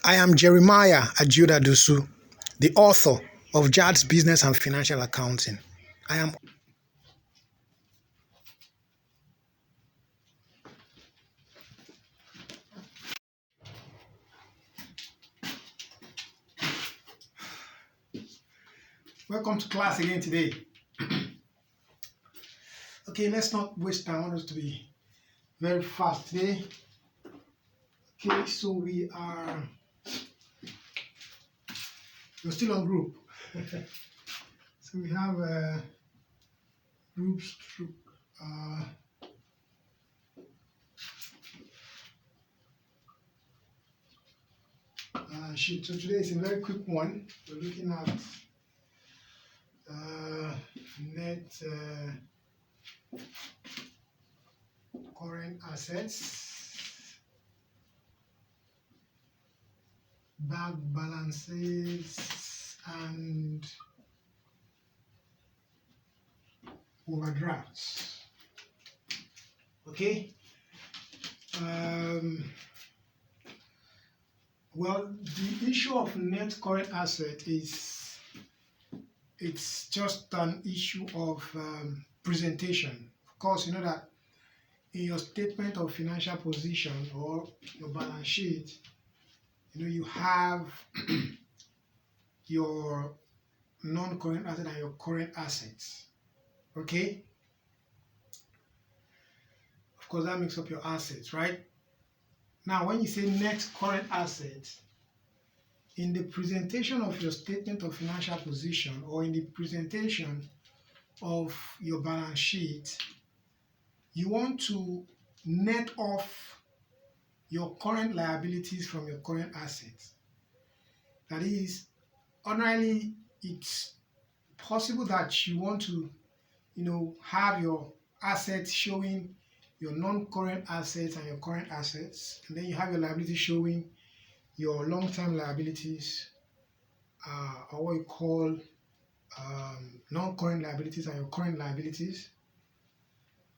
I am Jeremiah Ajuda Dusu, the author of JAD's Business and Financial Accounting. Welcome to class again today. Okay, let's not waste time. I want us to be very fast today. Okay, so we're still on group. So we have group stroke sheet. So today is a very quick one. We're looking at net current assets, bank balances, and overdrafts. Okay. Well, the issue of net current asset it's just an issue of presentation. Of course, you know that in your statement of financial position or your balance sheet, you have your non-current asset and your current assets. Okay? Of course, that makes up your assets, right? Now, when you say net current assets, in the presentation of your statement of financial position or in the presentation of your balance sheet, you want to net off your current liabilities from your current assets. That is, ordinarily, it's possible that you want to, have your assets showing your non-current assets and your current assets, and then you have your liabilities showing your long-term liabilities, or what you call non-current liabilities and your current liabilities,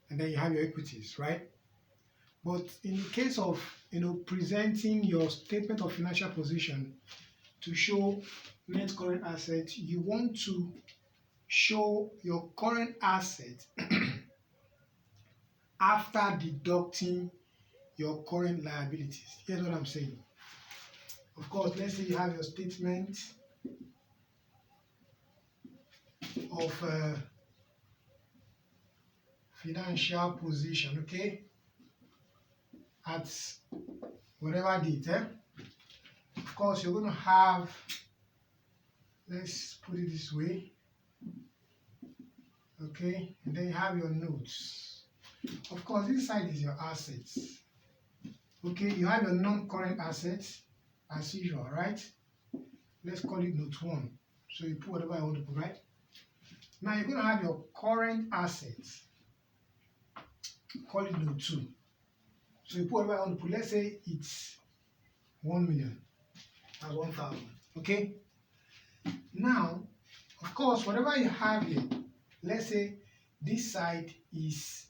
and then you have your equities, right? But in the case of presenting your statement of financial position to show net current assets, you want to show your current assets after deducting your current liabilities. Here's what I'm saying. Of course, let's say you have your statement of financial position, okay, at whatever date. Of course, you're going to have, let's put it this way, okay, and then you have your notes. Of course, this side is your assets. Okay, you have your non-current assets as usual, right? Let's call it note 1. So you put whatever I want to put, right? Now you're going to have your current assets. Call it note 2. So you put whatever I want to put. Let's say it's 1 million. That's 1,000. Okay? Now, of course, whatever you have here, let's say this side is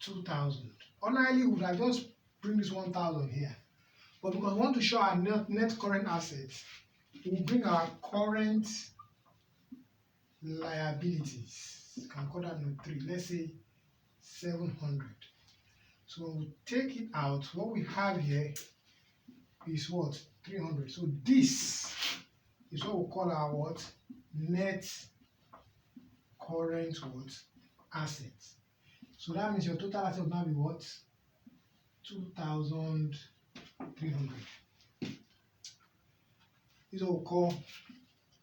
2,000. Ordinarily, we would have just bring this 1,000 here. But because we want to show our net current assets, we bring our current liabilities. You can call that note 3. Let's say 700. So when we take it out, what we have here is what? 300. So this is what we call our what? Net current what? Assets. So that means your total asset will now be what? 2,300. This is what we call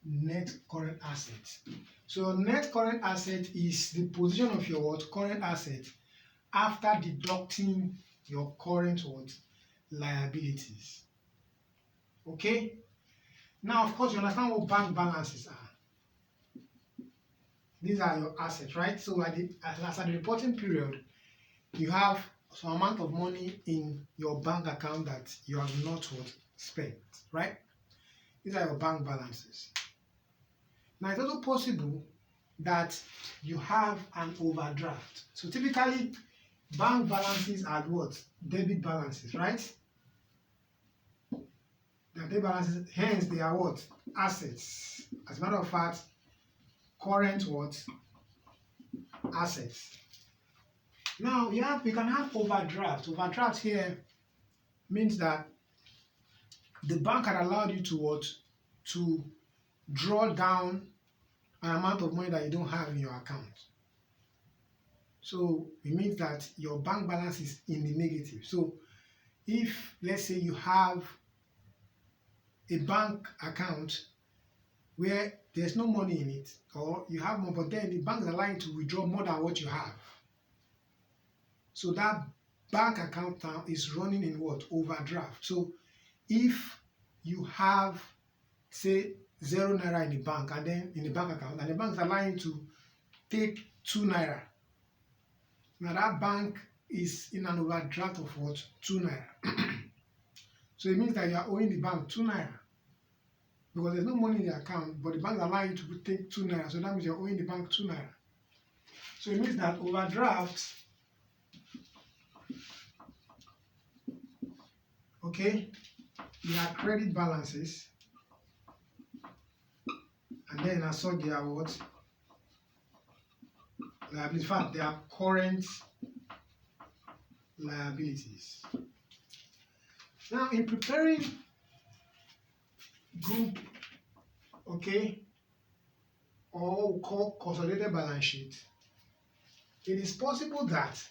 net current assets. So net current asset is the position of your what? Current asset after deducting your current what? Liabilities. Okay? Now, of course, you understand what bank balances are. These are your assets, right? So at the reporting period, you have some amount of money in your bank account that you have not spent, right? These are your bank balances. Now, it's also possible that you have an overdraft. So typically, bank balances are what? Debit balances, right? can take balances, hence they are what? Assets. As a matter of fact, current what? Assets. Now we can have overdraft. Overdraft here means that the bank had allowed you to what? To draw down an amount of money that you don't have in your account. So it means that your bank balance is in the negative. So if, let's say, you have a bank account where there's no money in it, or you have more, but then the bank is allowing you to withdraw more than what you have. So that bank account now is running in what? Overdraft. So if you have, say, 0 naira in the bank, and then in the bank account, and the bank is allowing you to take 2 naira, now that bank is in an overdraft of what? 2 naira. So it means that you are owing the bank 2 naira because there's no money in the account, but the bank is allowing you to take 2 naira. So that means you're owing the bank 2 naira. So it means that overdrafts, okay, they are credit balances, and then as such they are what? Liabilities. In fact, they are current liabilities. Now, in preparing group, okay, or what we call consolidated balance sheet, it is possible that,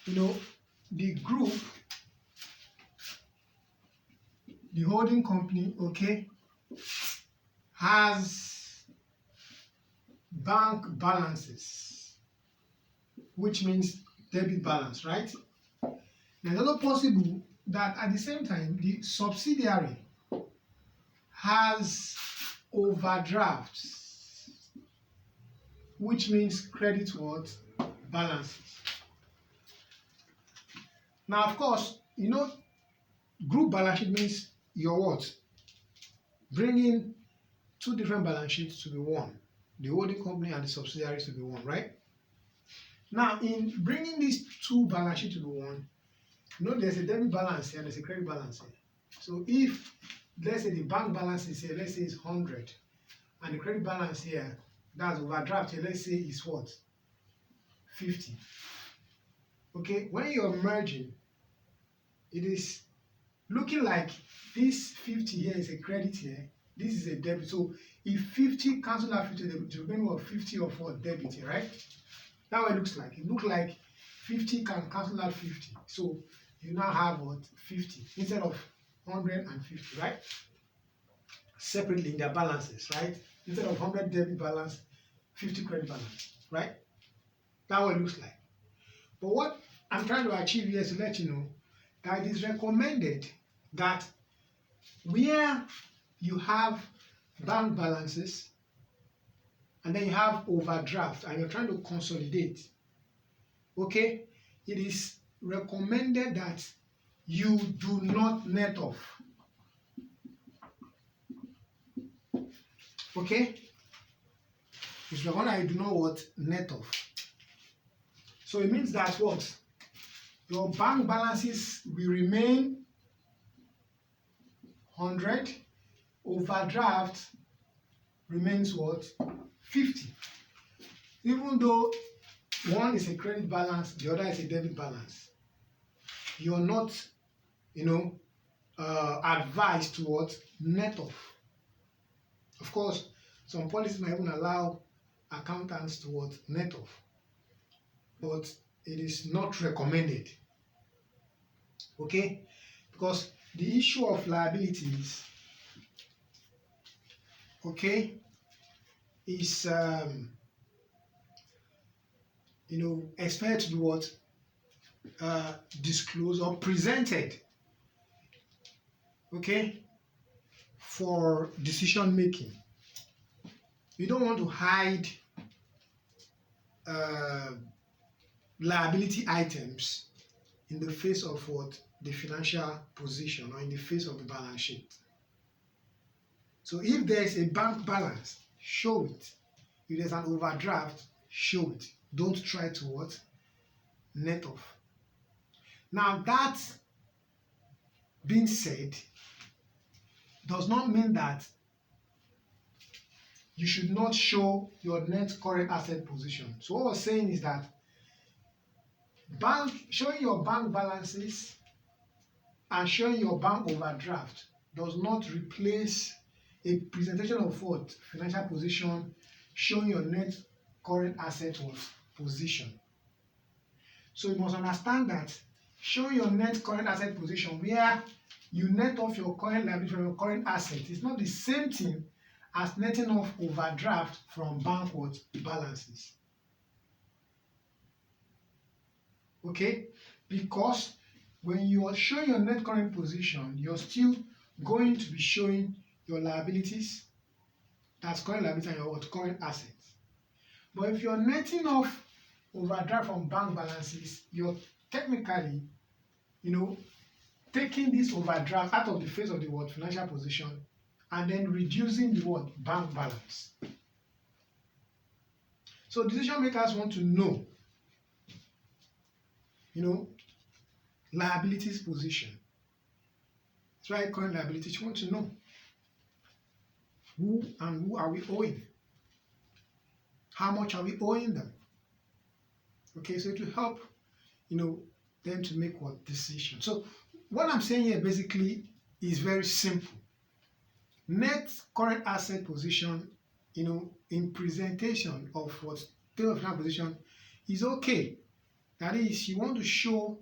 the group, the holding company, okay, has bank balances, which means debit balance, right? Now, it's also possible that at the same time, the subsidiary has overdrafts, which means credit what? Balances. Now, of course, group balance sheet means you're what? Bringing two different balance sheets to be one. The holding company and the subsidiaries to be one, right? Now, in bringing these two balance sheets to be one, there's a debit balance here and there's a credit balance here. So if, let's say, the bank balance is here, let's say it's 100, and the credit balance here, that's overdraft here, let's say is what? 50. Okay, when you're merging, it is looking like this 50 here is a credit here, this is a debit. So if 50 cancel out 50, the remaining of 50 of what? Debit here, right? That's what it looks like. It looks like 50 can cancel out 50. So you now have what? 50 instead of 150, right? Separately in their balances, right? Instead of 100 debit balance, 50 credit balance, right? That's what it looks like. But what I'm trying to achieve here is to let you know that it is recommended that where you have bank balances and then you have overdraft and you're trying to consolidate, okay, it is recommended that you do not net off. Okay? It's recommended that you do not what? Net off. So it means that what? Your bank balances will remain 100, overdraft remains what? 50. Even though one is a credit balance, the other is a debit balance, you're not, advised to what? Net off. Of course, some policies might even allow accountants to what? Net off. But it is not recommended. Okay? Because the issue of liabilities, okay, is expected to be what? Disclosed or presented, okay, for decision making. You don't want to hide liability items in the face of what? The financial position or in the face of the balance sheet. So if there is a bank balance, show it. If there's an overdraft, show it. Don't try to what? Net off. Now that being said, does not mean that you should not show your net current asset position. So what we're saying is that showing your bank balances and showing your bank overdraft does not replace a presentation of what? Financial position showing your net current asset position. So you must understand that showing your net current asset position where you net off your current liability from your current asset is not the same thing as netting off overdraft from bank balances. Okay? Because when you are showing your net current position, you're still going to be showing your liabilities, that's current liability, and your current assets. But if you're netting off overdraft from bank balances, you're technically, taking this overdraft out of the face of the financial position and then reducing the bank balance. So decision makers want to know, liabilities position. That's why current liabilities, you want to know who are we owing? How much are we owing them? Okay, so it will help, them to make what decision. So what I'm saying here basically is very simple. Net current asset position, in presentation of statement of financial position is okay. That is, you want to show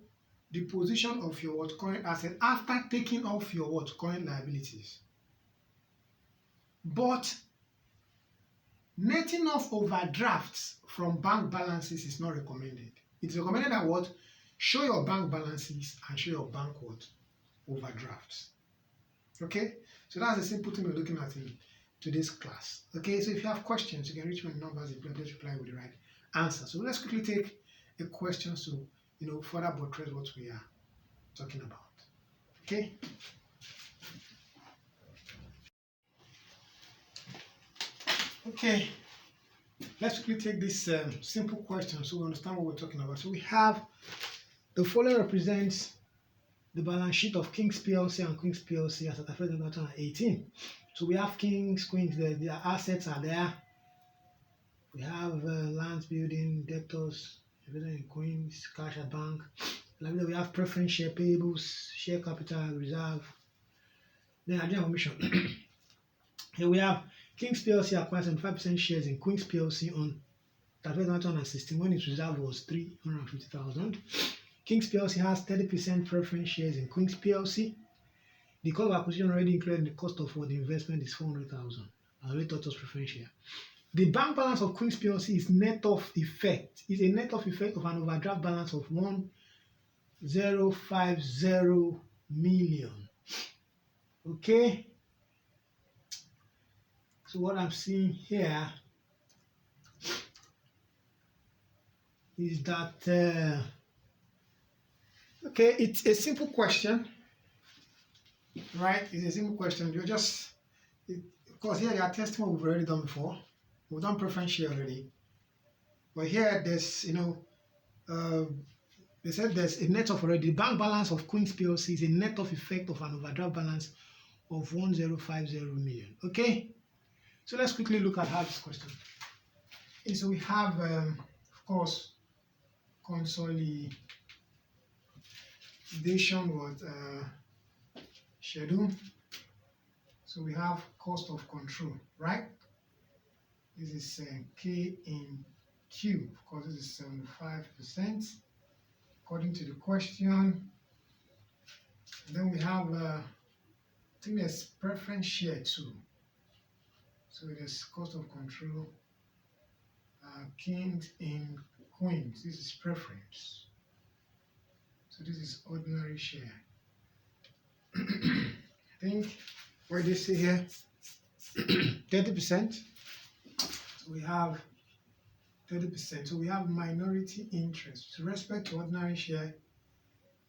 the position of your current asset after taking off your current liabilities. But netting off overdrafts from bank balances is not recommended. It's recommended that show your bank balances and show your bank overdrafts. Okay, so that's a simple thing we're looking at in today's class. Okay, so if you have questions, you can reach my numbers and please reply with the right answer. So let's quickly take a question to further buttress what we are talking about. Okay. Okay, let's quickly take this simple question so we understand what we're talking about. So we have the following represents the balance sheet of Kings PLC and Queens PLC as at 2018. So we have Kings, Queens, their assets are there. We have lands, building, debtors, everything in Queens, cash at bank. We have preference share payables, share capital, reserve. Then additional omission. Here we have Kings PLC acquired 75% shares in Queens PLC on 2016 when its reserve was 350,000. Kings PLC has 30% preference shares in Queens PLC. The cost of acquisition already included the cost of the investment is 400,000. I already taught us preference share. The bank balance of Queens PLC is net of effect. It's a net of effect of an overdraft balance of 1,050 million. Okay. So what I'm seeing here is that okay, it's a simple question, right? It's a simple question. You're just, of course, here there are testimony we've already done before. We've done preference share already, but here there's they said there's a net of already. The bank balance of Queens PLC is a net of effect of an overdraft balance of 1,050 million. Okay, so let's quickly look at how this question. And so we have, of course, consolidation schedule. So we have cost of control, right? This is K in Q. Of course, this is 75%, according to the question. And then we have, I think there's preference share too. So there's cost of control, Kings in Queens. This is preference. So this is ordinary share. I think what they say here, 30%. So we have 30%. So we have minority interest. With respect to ordinary share,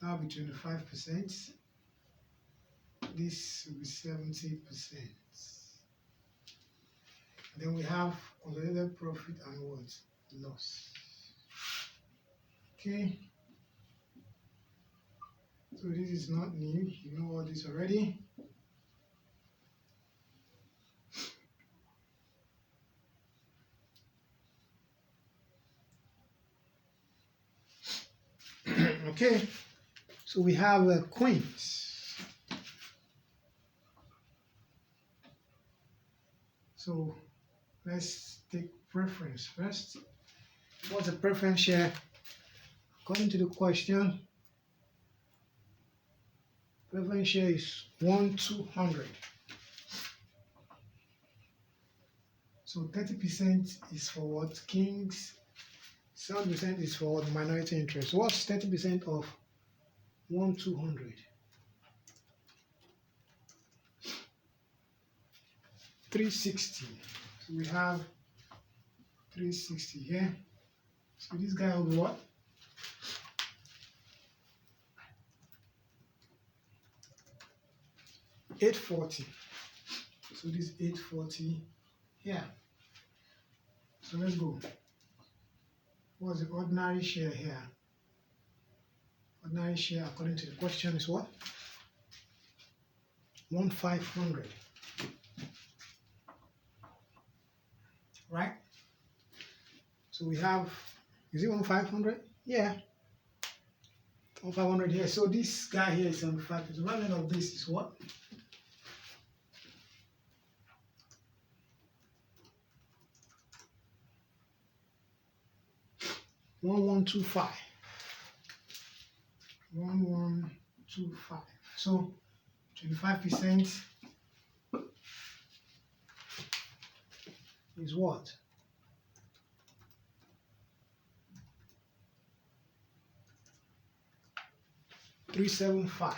that will be 25%. This will be 70%. Then we have consolidated profit and loss. Okay. So this is not new. You know all this already. Okay, so we have queens. So let's take preference first. What's the preference share? According to the question, preference share is 1/200. So 30% is for what? Kings. 7% is for what? Minority interest. What's 30% of 1/200? 360. So we have 360 here. So this guy will be what? 840. So this 840 here. So let's go. What's the ordinary share here? Ordinary share according to the question is what? 1/500. Right? So we have, is it 1/500? Yeah. 1/500 here. So this guy here is 75. The value of this is what? 1125. 1125. So 25% is what? 375.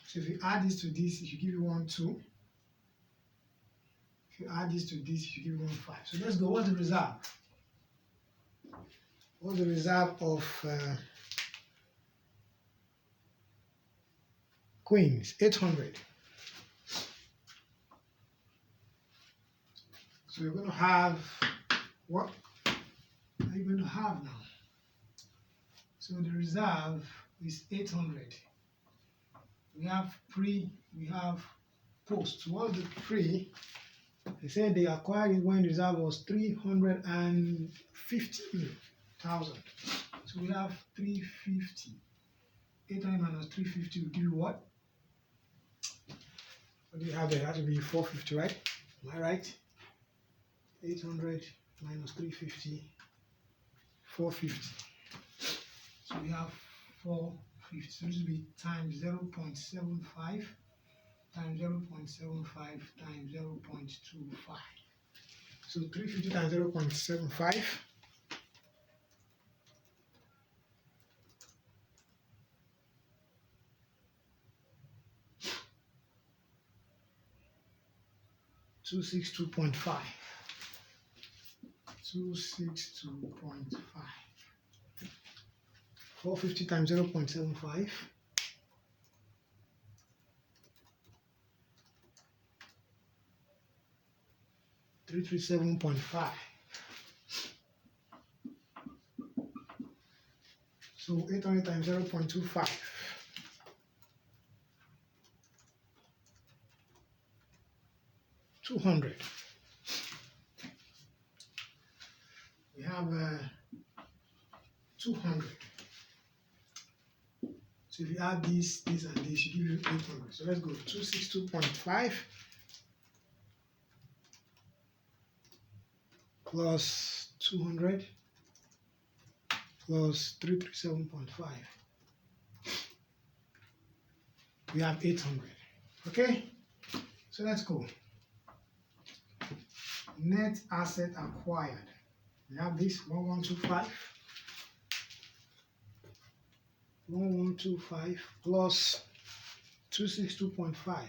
So if you add this to this, it should give you 1/2. If you add this to this, it should give you 1/5. So let's go. What's the reserve? What's the reserve of queens? 800. So you're going to have what are you going to have now? So the reserve is 800. We have pre, we have post. What's the pre? They said they acquired it when the reserve was 350,000. So we have 350. 800 minus 350 will give you what? What do you have there? It has to be 450, right? Am I right? 800 minus 350, 450. So we have 450. So this will be times 0.75 times 0.75 times 0.25. So 350 times 0.75. $262.5. 262.5. 450 times 0.75. 337.5. So 800 times 0.25. 200. We have 200. So if you add this, this, and this, you give you 800. So let's go. 262.5 plus 200 plus 337.5. We have 800. Okay? So let's go. Net asset acquired. We have this 1125. 1125 plus 262.5.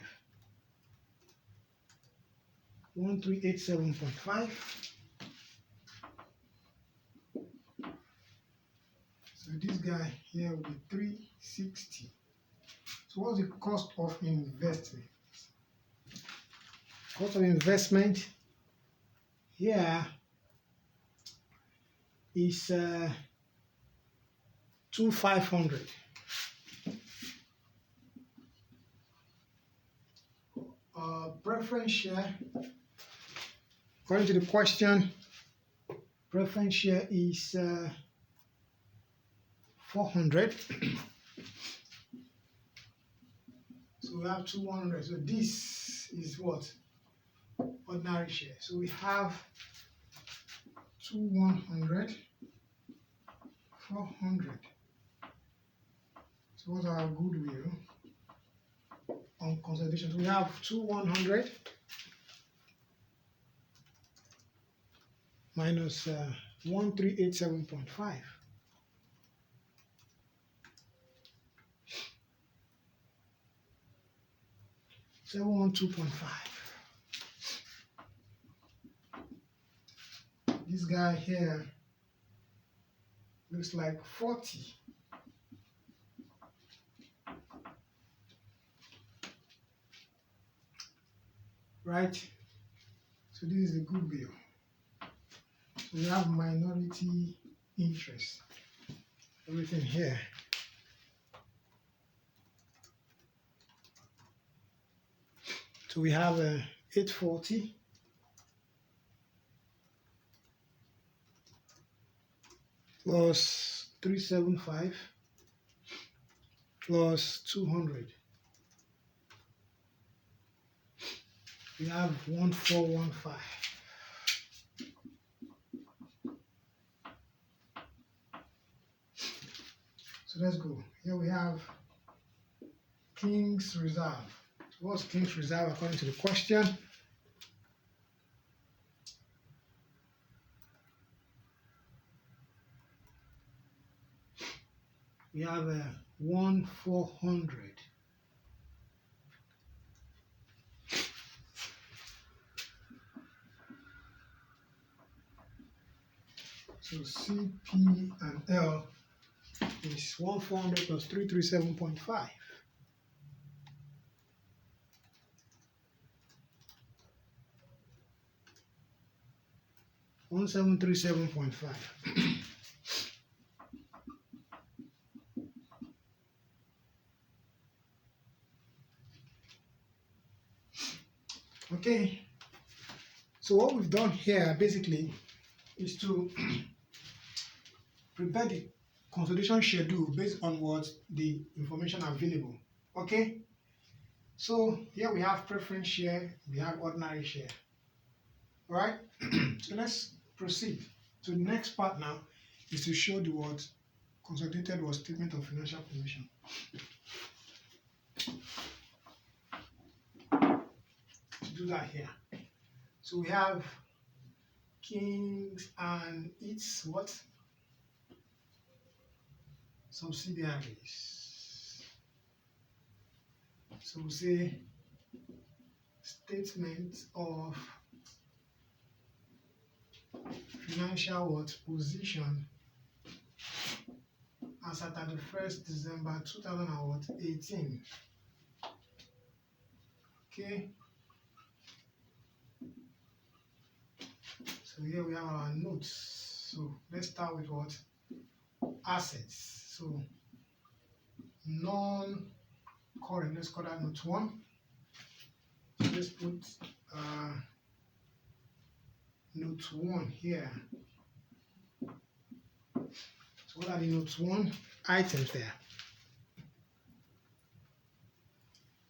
1387.5. So this guy here will be 360. So what's the cost of investment? Cost of investment here is 2,500. Preference share, according to the question, Preference share is 400. So we have two 100. So this is what? Ordinary share. So we have two 100, 400. So what's our goodwill on consolidation? So we have two 100 minus 1387.5. 712.5. This guy here looks like 40. Right? So this is the goodwill. So we have minority interest. Everything here. So we have 840 plus 375 plus 200. We have 1415. So let's go. Here we have King's Reserve. So what's King's Reserve according to the question? We have 1400. So C, P, and L is 1400 plus 337.5. 1737.5. Okay, so what we've done here basically is to prepare the consolidation schedule based on what the information available. Okay, so here we have preference share, we have ordinary share. All right, so let's proceed. So the next part now is to show the word consolidated was statement of financial position. To do that here, so we have Kings and its what? Subsidiaries. So we say statement of financial what position as at 31st December 2018. Okay. So here we have our notes. So let's start with what? Assets. So non-current, let's call that note 1. So let's put note 1 here. So what are the note 1 items there?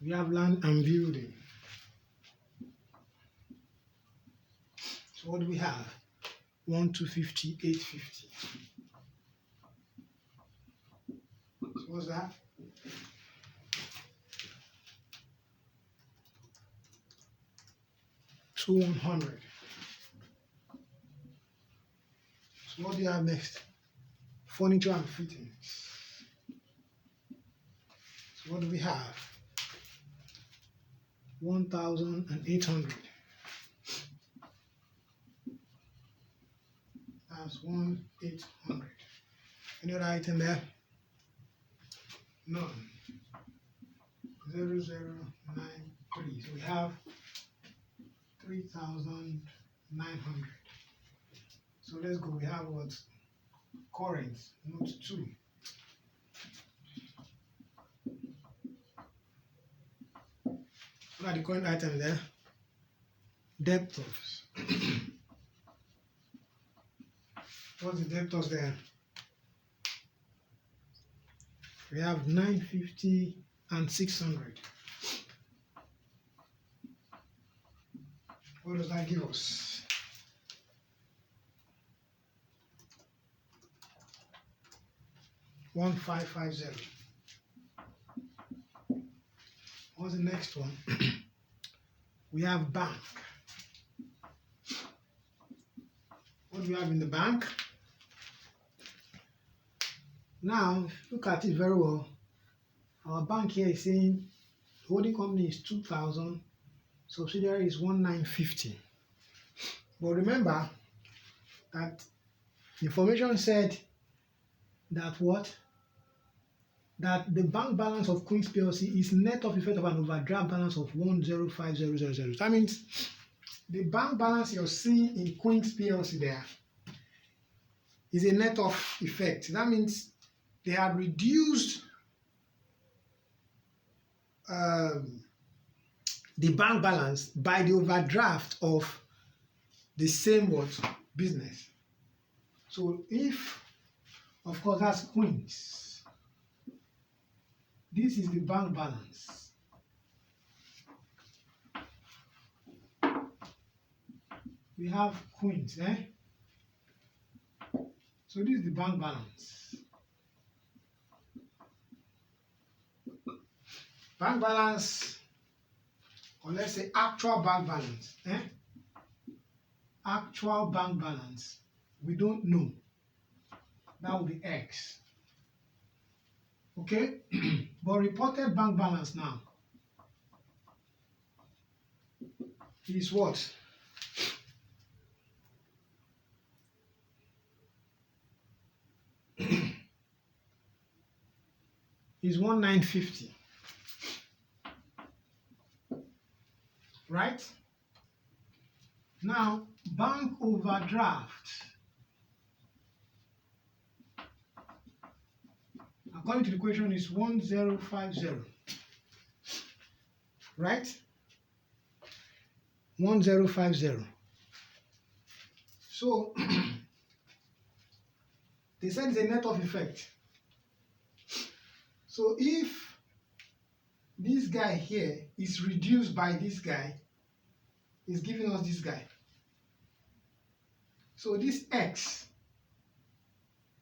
We have land and building. So what do we have? 1250, 850. So what's that? To 100. So what do you have next? Furniture and fittings. So what do we have? 1,800. That's 1,800. Any other item there? None. 0093. So we have 3,900. So let's go. We have what? Current, note 2. What are the current items there? Debtors. What's the debtors there? We have 950 and 600. What does that give us? $1,550. What's the next one? We have bank. What do we have in the bank? Now, look at it very well. Our bank here is saying holding company is 2,000, subsidiary is 1,950. But remember that the information said that what? That the bank balance of Queen's PLC is net of effect of an overdraft balance of 105,000. That means the bank balance you're seeing in Queen's PLC there is a net of effect. That means they have reduced the bank balance by the overdraft of the same what business. So if, of course, that's Queen's, this is the bank balance. We have Queen's, So this is the bank balance. Bank balance, or let's say actual bank balance, Actual bank balance, we don't know. That will be X. Okay? But reported bank balance now is what? Is 1,950. Right? Now, bank overdraft, according to the question, is 1050. Right? 1050. So, they said it's a net of effect. So, if this guy here is reduced by this guy, is giving us this guy. So this X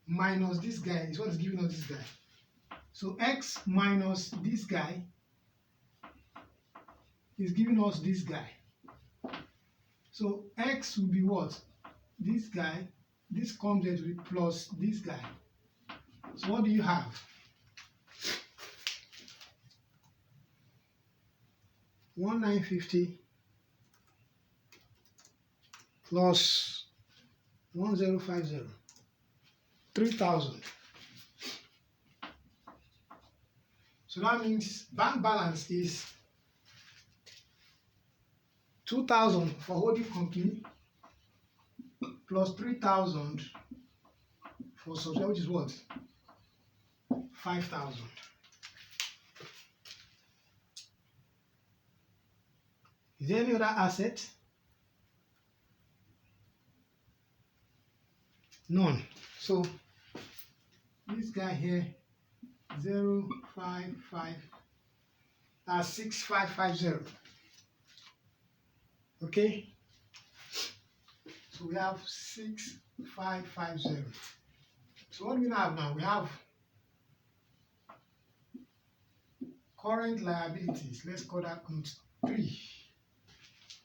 minus this guy is what is giving us this guy. So X minus this guy is giving us this guy. So X will be what? This guy, this comes here to be plus this guy. So what do you have? 1,950 plus 1050, 3,000. So that means bank balance is 2,000 for holding company plus 3,000 for subsidiary, which is what? 5,000. Is there any other asset? None. So this guy here, 6550. Okay. So we have 6550. So what do we have now? We have current liabilities. Let's call that note 3.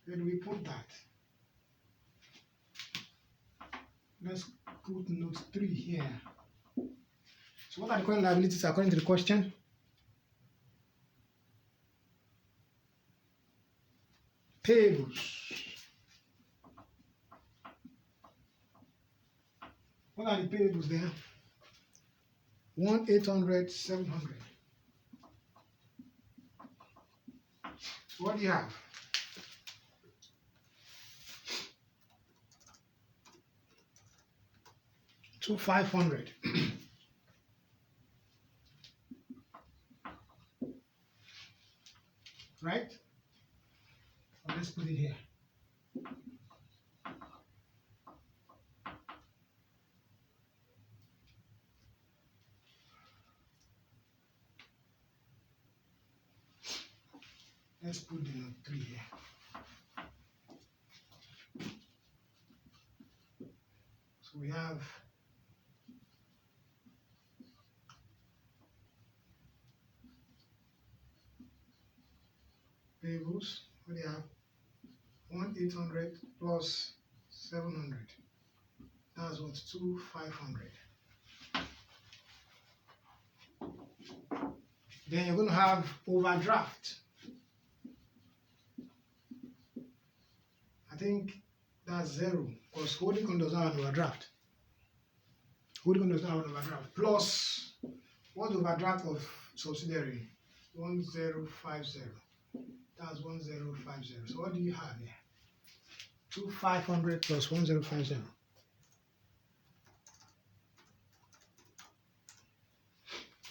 Where do we put that? Let's put note 3 here. So what are the current liabilities according to the question? Payables. What are the payables there? 1,800, 700. So what do you have? 2,500. Right? So let's put it here. Let's put the note 3 here. So we have payables. What do you have? 1,800 plus 700. That's what 2,500. Then you're going to have overdraft. I think that's 0 because holding company does not have an overdraft. Holding company does not have an overdraft. Plus, what's the overdraft of subsidiary? 1050. That's 1050. So what do you have here? 2,500 plus 1050.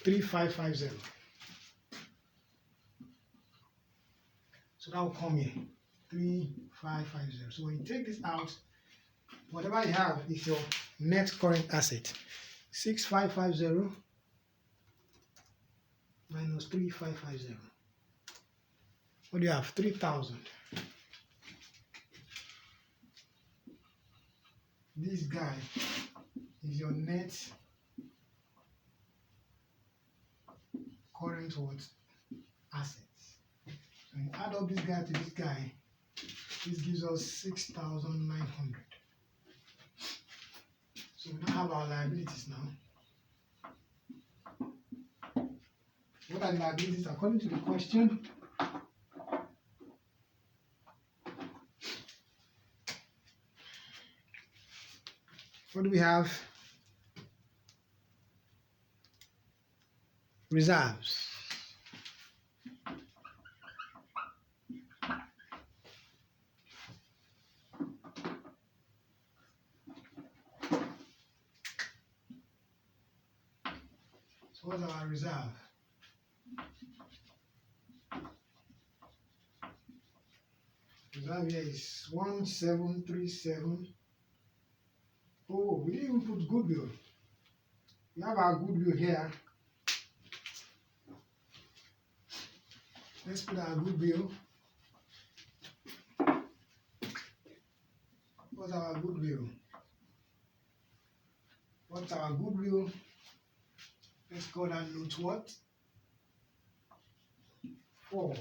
3,550. So that will come here. 3,550. So when you take this out, whatever you have is your net current asset. 6,550 minus 3,550. What do you have? 3,000. This guy is your net current assets. So you add up this guy to this guy, this gives us 6,900. So we now have our liabilities now. What are the liabilities according to the question? What do we have? Reserves. So what's our reserve? Reserve here is 1737. Oh, we didn't even put goodwill. We have our goodwill here. Let's put our goodwill. What's our goodwill? What's our goodwill? Let's call that note what? 4.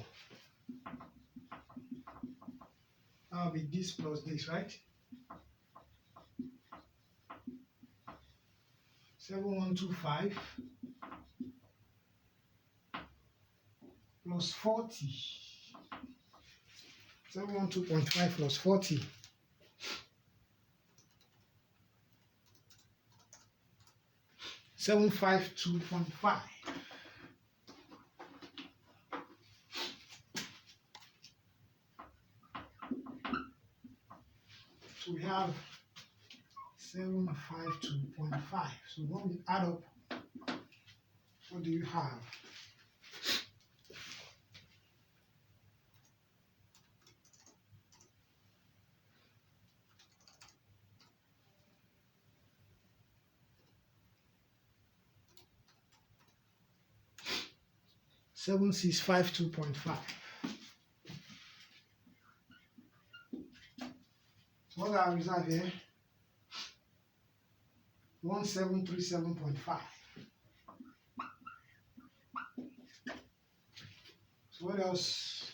That will be this plus this, right? 7125 plus 40. 712.5 plus 40. 752.5. So we have 752.5. So when we add up, what do you have? Seven six five 2.5. So what's our reserve here? 1737.5. So what else?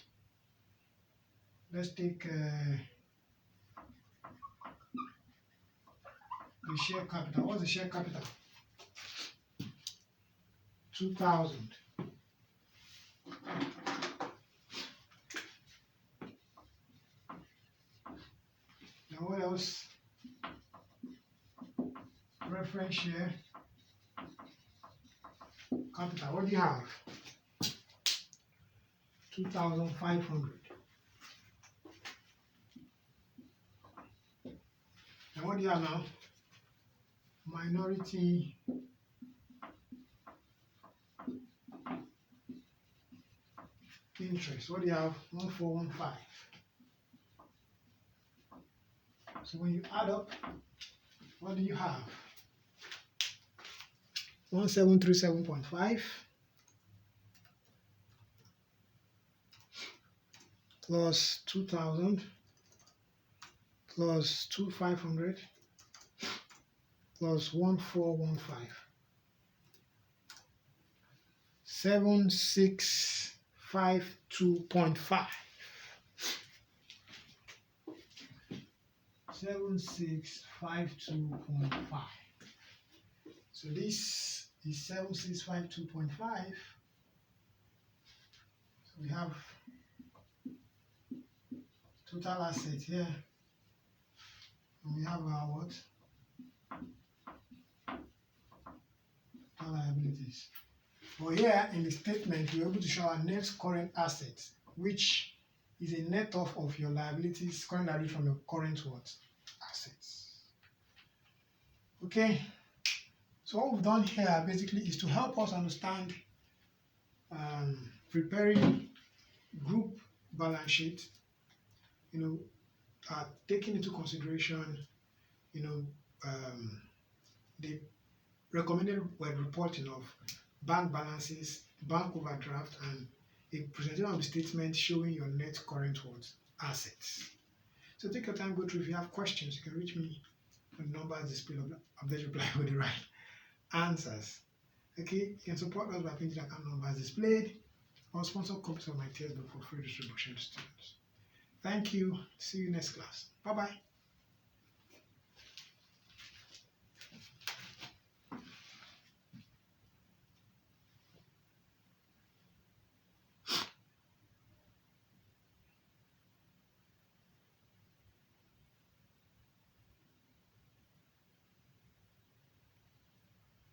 Let's take the share capital. What's the share capital? 2,000. Now what else? Reference share capital. What do you have? 2,500. And what do you have now? Minority interest. What do you have? 1,415. So when you add up, what do you have? 1737.5 plus 2,000 plus 2,500 plus 1,415. 7,652.5. 7,652.5. So this is 7,652.5. So we have total assets here, and we have our what? Our liabilities. But here in the statement, we're able to show our net current assets, which is a net off of your liabilities, current liability from your current what? Assets. Okay. So what we've done here basically is to help us understand preparing group balance sheet, taking into consideration, the recommended reporting of bank balances, bank overdraft, and a presentation of the statement showing your net current assets. So take your time, go through. If you have questions, you can reach me on the numbers displayed. Update reply with the right answers. Okay, you can support us by printing account numbers displayed or sponsor copies of my textbook for free distribution to students. Thank you. See you next class. Bye bye.